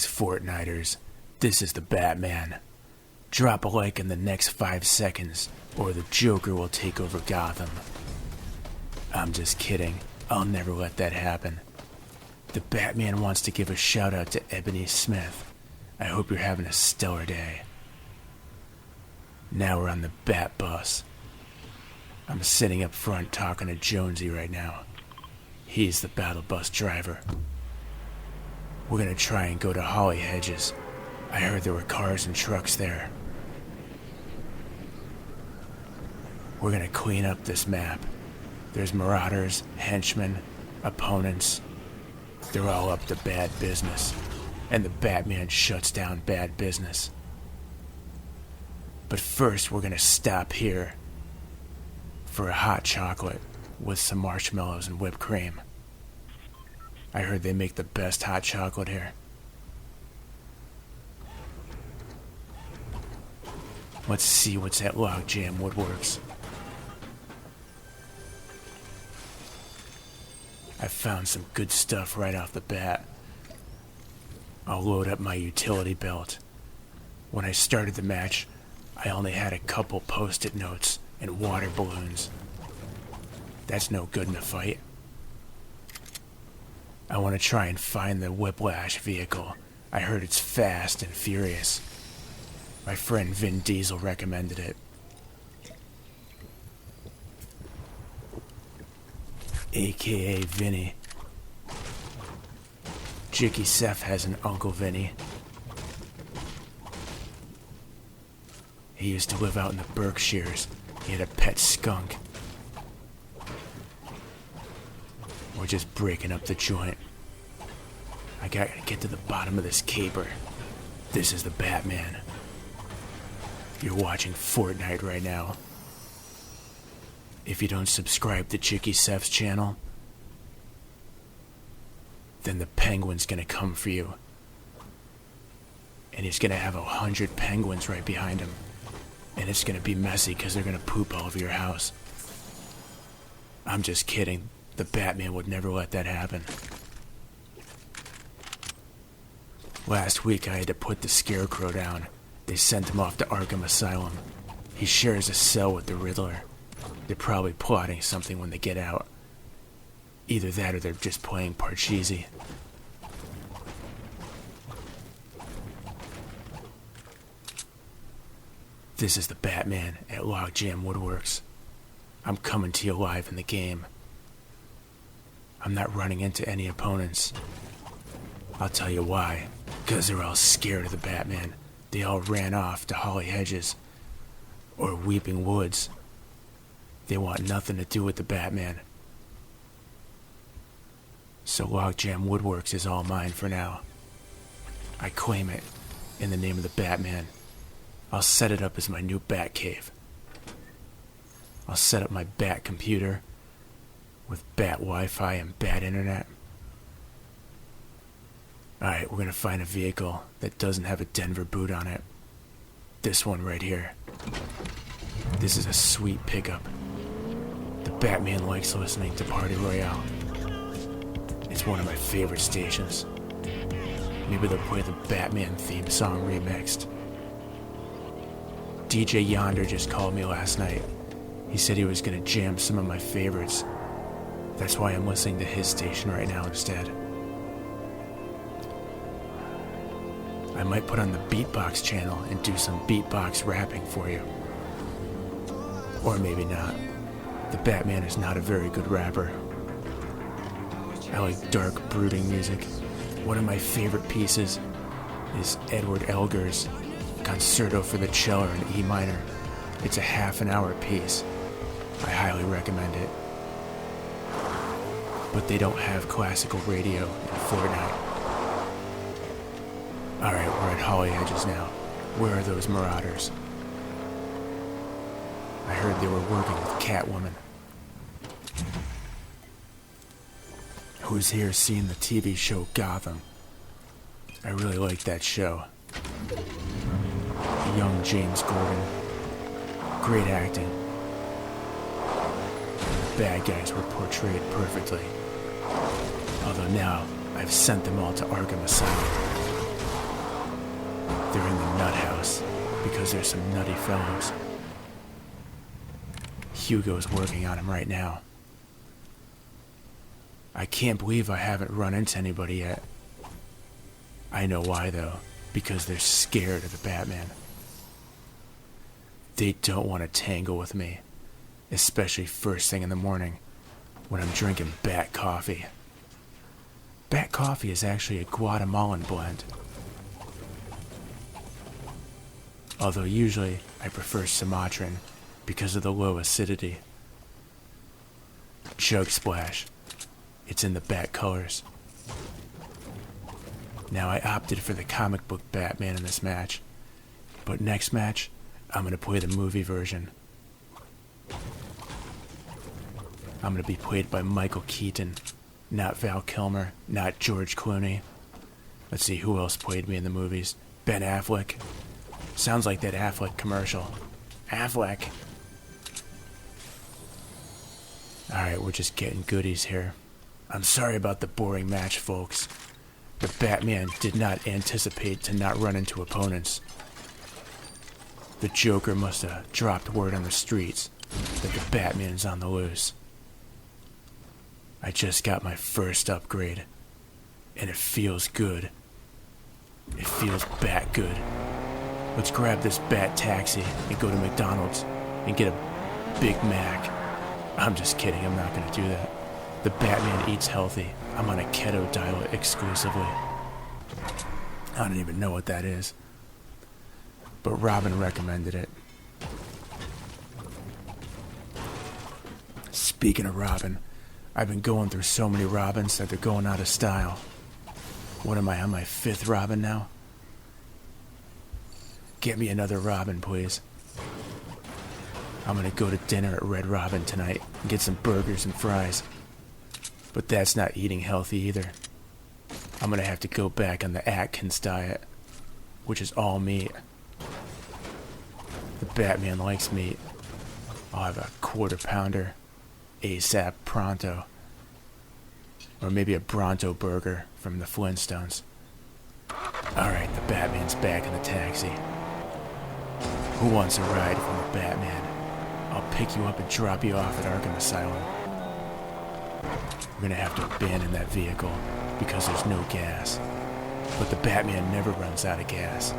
Greetings, Fortniters. This is the Batman. Drop a like in the next 5 seconds, or the Joker will take over Gotham. I'm just kidding. I'll never let that happen. The Batman wants to give a shout out to Ebony Smith. I hope you're having a stellar day. Now we're on the Bat Bus. I'm sitting up front talking to Jonesy right now. He's the battle bus driver. We're gonna try and go to Holly Hedges. I heard there were cars and trucks there. We're gonna clean up this map. There's marauders, henchmen, opponents. They're all up to bad business. And the Batman shuts down bad business. But first we're gonna stop here for a hot chocolate with some marshmallows and whipped cream. I heard they make the best hot chocolate here. Let's see what's at Logjam Woods. I found some good stuff right off the bat. I'll load up my utility belt. When I started the match, I only had a couple post-it notes and water balloons. That's no good in a fight. I want to try and find the Whiplash vehicle. I heard it's fast and furious. My friend Vin Diesel recommended it. AKA Vinny. Jicky Seth has an Uncle Vinny. He used to live out in the Berkshires. He had a pet skunk. We're just breaking up the joint. I gotta get to the bottom of this caper. This is the Batman. You're watching Fortnite right now. If you don't subscribe to Jicky Seth's channel, then the Penguin's gonna come for you. And he's gonna have 100 penguins right behind him. And it's gonna be messy because they're gonna poop all over your house. I'm just kidding. The Batman would never let that happen. Last week I had to put the Scarecrow down. They sent him off to Arkham Asylum. He shares a cell with the Riddler. They're probably plotting something when they get out. Either that or they're just playing Parcheesi. This is the Batman at Logjam Woods. I'm coming to you live in the game. I'm not running into any opponents. I'll tell you why. Because they're all scared of the Batman. They all ran off to Holly Hedges. Or Weeping Woods. They want nothing to do with the Batman. So Logjam Woods is all mine for now. I claim it in the name of the Batman. I'll set it up as my new Bat Cave. I'll set up my Bat computer with Bat Wi-Fi and Bat Internet. Alright, we're gonna find a vehicle that doesn't have a Denver boot on it. This one right here. This is a sweet pickup. The Batman likes listening to Party Royale. It's one of my favorite stations. Maybe they'll play the Batman theme song remixed. DJ Yonder just called me last night. He said he was gonna jam some of my favorites. That's why I'm listening to his station right now instead. I might put on the beatbox channel and do some beatbox rapping for you. Or maybe not. The Batman is not a very good rapper. I like dark, brooding music. One of my favorite pieces is Edward Elgar's Concerto for the Cello in E minor. It's a half-an-hour piece. I highly recommend it. But they don't have classical radio in Fortnite. Alright, we're at Holly Hedges now. Where are those marauders? I heard they were working with Catwoman. Who's here seen the TV show Gotham? I really like that show. Young James Gordon. Great acting. The bad guys were portrayed perfectly. Although now, I've sent them all to Arkham Asylum. They're in the nut house because there's some nutty fellows. Hugo's working on him right now. I can't believe I haven't run into anybody yet. I know why though, because they're scared of the Batman. They don't want to tangle with me, especially first thing in the morning when I'm drinking Bat coffee. Bat coffee is actually a Guatemalan blend. Although usually I prefer Sumatran because of the low acidity. Chug Splash. It's in the Bat colors. Now I opted for the comic book Batman in this match, but next match I'm going to play the movie version. I'm going to be played by Michael Keaton, not Val Kilmer, not George Clooney. Let's see who else played me in the movies. Ben Affleck. Sounds like that Affleck commercial. Affleck. Alright, we're just getting goodies here. I'm sorry about the boring match, folks. The Batman did not anticipate to not run into opponents. The Joker must have dropped word on the streets that the Batman's on the loose. I just got my first upgrade, and it feels good. It feels Bat good. Let's grab this Bat taxi and go to McDonald's and get a Big Mac. I'm just kidding, I'm not gonna do that. The Batman eats healthy. I'm on a keto diet exclusively. I don't even know what that is. But Robin recommended it. Speaking of Robin, I've been going through so many Robins that they're going out of style. What am I, on my 5th Robin now? Get me another Robin, please. I'm gonna go to dinner at Red Robin tonight and get some burgers and fries. But that's not eating healthy either. I'm gonna have to go back on the Atkins diet, which is all meat. The Batman likes meat. I'll have a quarter pounder, ASAP pronto. Or maybe a Bronto burger from the Flintstones. Alright, the Batman's back in the taxi. Who wants a ride from the Batman? I'll pick you up and drop you off at Arkham Asylum. We're gonna have to abandon that vehicle because there's no gas. But the Batman never runs out of gas.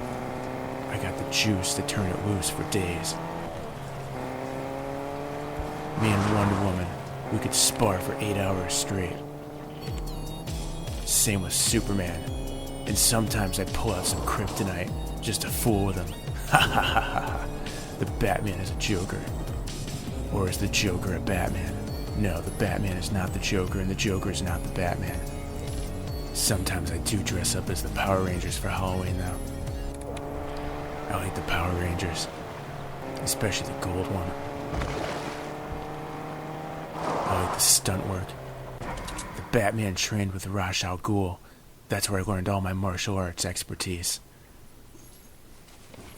I got the juice to turn it loose for days. Me and Wonder Woman, we could spar for 8 hours straight. Same with Superman. And sometimes I pull out some kryptonite just to fool with him. Ha ha ha ha. The Batman is a Joker. Or is the Joker a Batman? No, the Batman is not the Joker, and the Joker is not the Batman. Sometimes I do dress up as the Power Rangers for Halloween, though. I like the Power Rangers, especially the gold one. I like the stunt work. The Batman trained with Ra's al Ghul. That's where I learned all my martial arts expertise.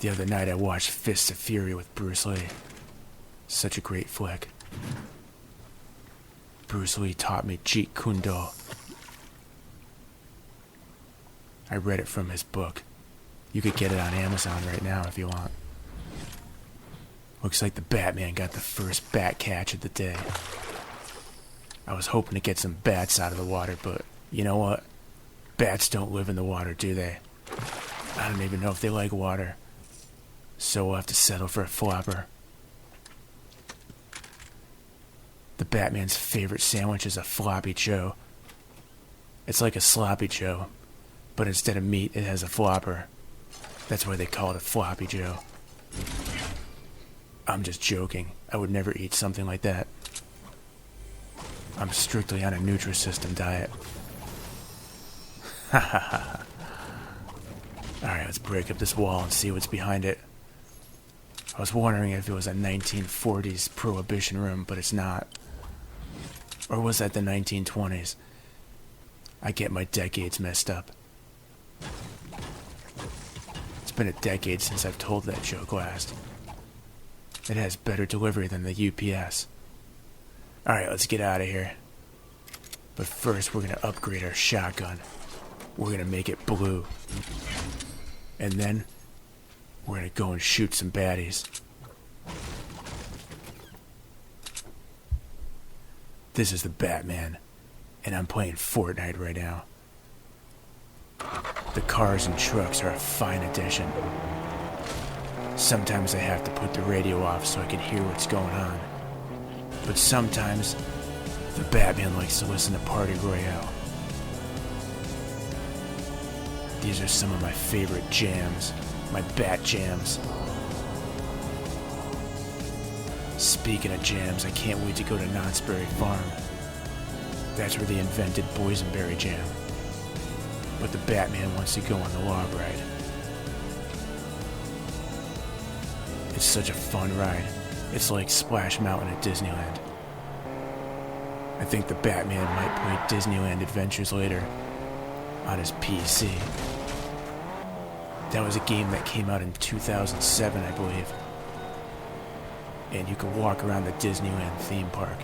The other night I watched Fists of Fury with Bruce Lee. Such a great flick. Bruce Lee taught me Jeet Kune Do. I read it from his book. You could get it on Amazon right now if you want. Looks like the Batman got the first bat catch of the day. I was hoping to get some bats out of the water, but you know what? Bats don't live in the water, do they? I don't even know if they like water. So we'll have to settle for a flopper. The Batman's favorite sandwich is a floppy Joe. It's like a sloppy Joe, but instead of meat, it has a flopper. That's why they call it a floppy Joe. I'm just joking. I would never eat something like that. I'm strictly on a Nutrisystem diet. Ha ha ha. Alright, let's break up this wall and see what's behind it. I was wondering if it was a 1940s prohibition room, but it's not. Or was that the 1920s? I get my decades messed up. It's been a decade since I've told that joke last. It has better delivery than the UPS. Alright, let's get out of here. But first, we're gonna upgrade our shotgun. We're gonna make it blue. And then we're gonna go and shoot some baddies. This is the Batman, and I'm playing Fortnite right now. The cars and trucks are a fine addition. Sometimes I have to put the radio off so I can hear what's going on. But sometimes, the Batman likes to listen to Party Royale. These are some of my favorite jams, my Bat jams. Speaking of jams, I can't wait to go to Knott's Berry Farm. That's where they invented Boysenberry Jam. But the Batman wants to go on the log ride. It's such a fun ride. It's like Splash Mountain at Disneyland. I think the Batman might play Disneyland Adventures later on his PC. That was a game that came out in 2007, I believe. And you can walk around the Disneyland theme park.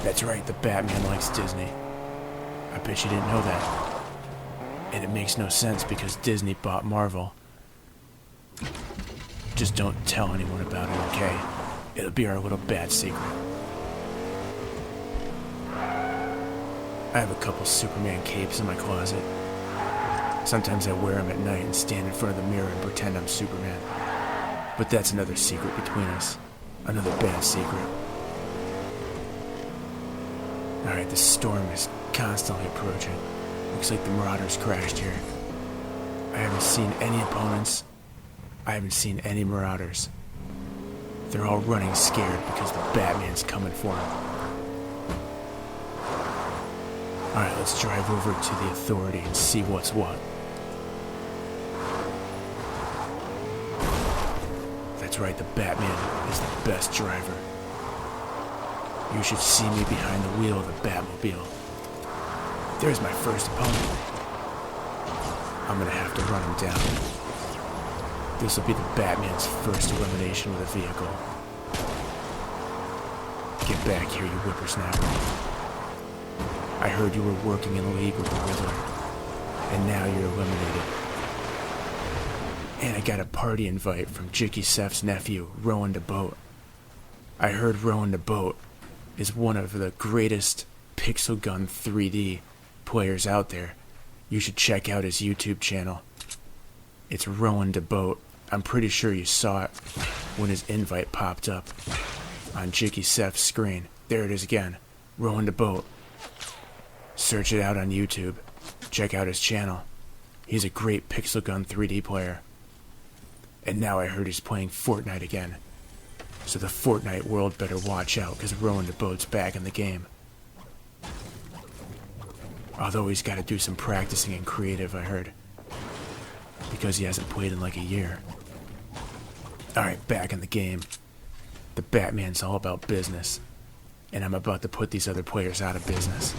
That's right, the Batman likes Disney. I bet you didn't know that. And it makes no sense because Disney bought Marvel. Just don't tell anyone about it, okay? It'll be our little bat secret. I have a couple Superman capes in my closet. Sometimes I wear them at night and stand in front of the mirror and pretend I'm Superman. But that's another secret between us. Another bad secret. Alright, the storm is constantly approaching. Looks like the Marauders crashed here. I haven't seen any opponents. I haven't seen any Marauders. They're all running scared because the Batman's coming for them. Alright, let's drive over to the Authority and see what's what. That's right, the Batman is the best driver. You should see me behind the wheel of the Batmobile. There's my first opponent. I'm gonna have to run him down. This will be the Batman's first elimination with a vehicle. Get back here, you whippersnapper. I heard you were working in league with the Riddler, and now you're eliminated. And I got a party invite from Jicky Seth's nephew, Rowan The Boat. I heard Rowan The Boat is one of the greatest pixel gun 3D players out there. You should check out his YouTube channel. It's Rowan The Boat. I'm pretty sure you saw it when his invite popped up on Jicky Seth's screen. There it is again. Rowan The Boat. Search it out on YouTube. Check out his channel. He's a great pixel gun 3D player. And now I heard he's playing Fortnite again. So the Fortnite world better watch out, because Rowan The Boat's back in the game. Although he's got to do some practicing in creative, I heard. Because he hasn't played in like a year. Alright, back in the game. The Batman's all about business. And I'm about to put these other players out of business.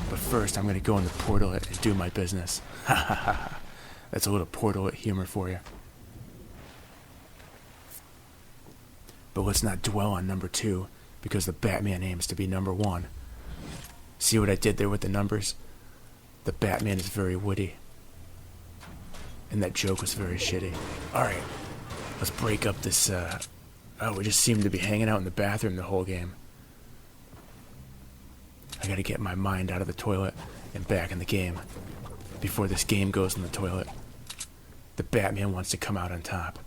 But first, I'm going to go in the portalet and do my business. Ha ha ha. That's a little portalet humor for you. But let's not dwell on number 2, because the Batman aims to be number 1. See what I did there with the numbers? The Batman is very witty. And that joke was very shitty. Alright, let's break up this, we just seem to be hanging out in the bathroom the whole game. I gotta get my mind out of the toilet and back in the game before this game goes in the toilet. The Batman wants to come out on top.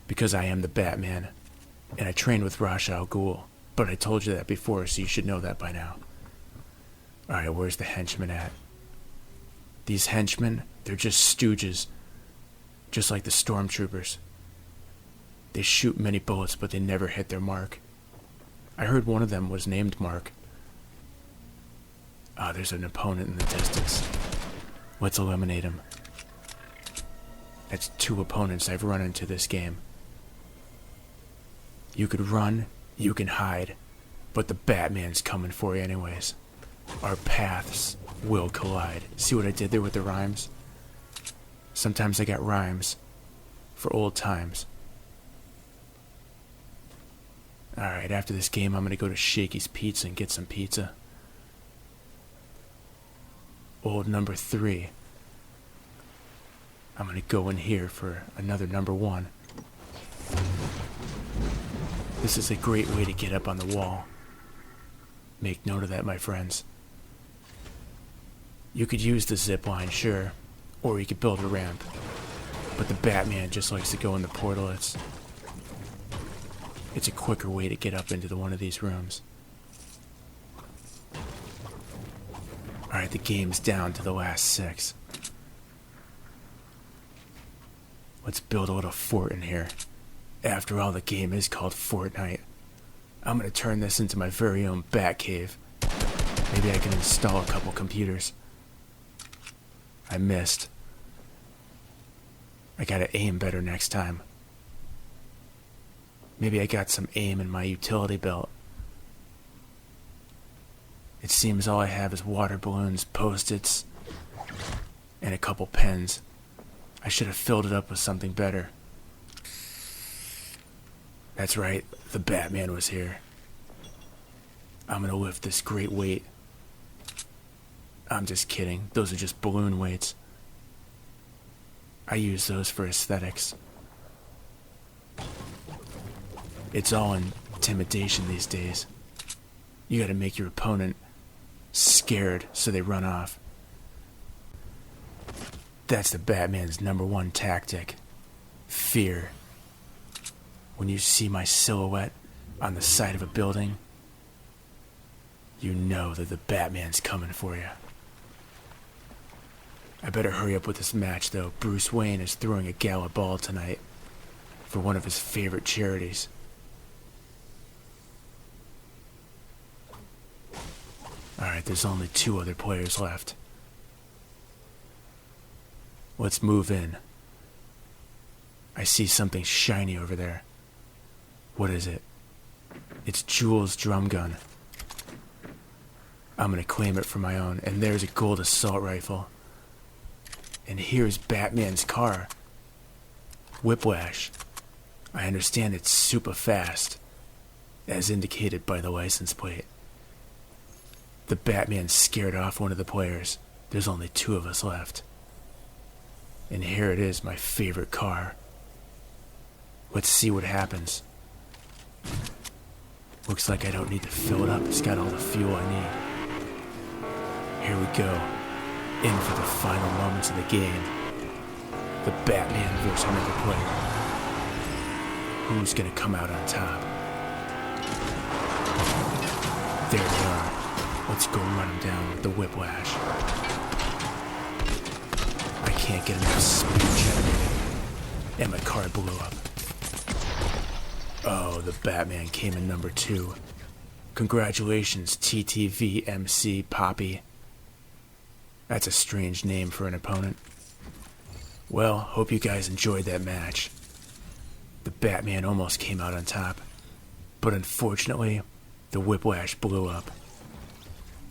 Because I am the Batman. And I trained with Ra's al Ghul, but I told you that before, so you should know that by now. Alright, where's the henchman at? These henchmen, they're just stooges. Just like the stormtroopers. They shoot many bullets, but they never hit their mark. I heard one of them was named Mark. Ah, there's an opponent in the distance. Let's eliminate him. That's 2 opponents I've run into this game. You could run, you can hide, but the Batman's coming for you anyways. Our paths will collide. See what I did there with the rhymes? Sometimes I got rhymes for old times. Alright, after this game I'm gonna go to Shakey's Pizza and get some pizza. Old number 3. I'm gonna go in here for another number 1. This is a great way to get up on the wall. Make note of that, my friends. You could use the zip line, sure, or you could build a ramp. But the Batman just likes to go in the portalets. It's a quicker way to get up into one of these rooms. Alright, the game's down to the last 6. Let's build a little fort in here. After all, the game is called Fortnite. I'm gonna turn this into my very own bat cave. Maybe I can install a couple computers. I missed. I gotta aim better next time. Maybe I got some aim in my utility belt. It seems all I have is water balloons, Post-its, and a couple pens. I should have filled it up with something better. That's right, the Batman was here. I'm gonna lift this great weight. I'm just kidding, those are just balloon weights. I use those for aesthetics. It's all intimidation these days. You gotta make your opponent scared so they run off. That's the Batman's number 1 tactic. Fear. When you see my silhouette on the side of a building, you know that the Batman's coming for you. I better hurry up with this match, though. Bruce Wayne is throwing a gala ball tonight for one of his favorite charities. Alright, there's only 2 other players left. Let's move in. I see something shiny over there. What is it? It's Jules' drum gun. I'm gonna claim it for my own. And there's a gold assault rifle. And here's Batman's car. Whiplash. I understand it's super fast, as indicated by the license plate. The Batman scared off one of the players. There's only 2 of us left. And here it is, my favorite car. Let's see what happens. Looks like I don't need to fill it up. It's got all the fuel I need. Here we go. In for the final moments of the game. The Batman versus another player. Who's gonna come out on top? There they are. Let's go run them down with the whiplash. I can't get enough speed generated. And my car blew up. Oh, the Batman came in number 2. Congratulations, TTV MC Poppy. That's a strange name for an opponent. Well, hope you guys enjoyed that match. The Batman almost came out on top, but unfortunately, the whiplash blew up.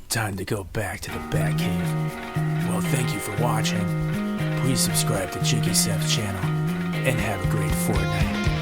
Time to go back to the Batcave. Well, thank you for watching. Please subscribe to Jiggy Seb's channel, and have a great Fortnite.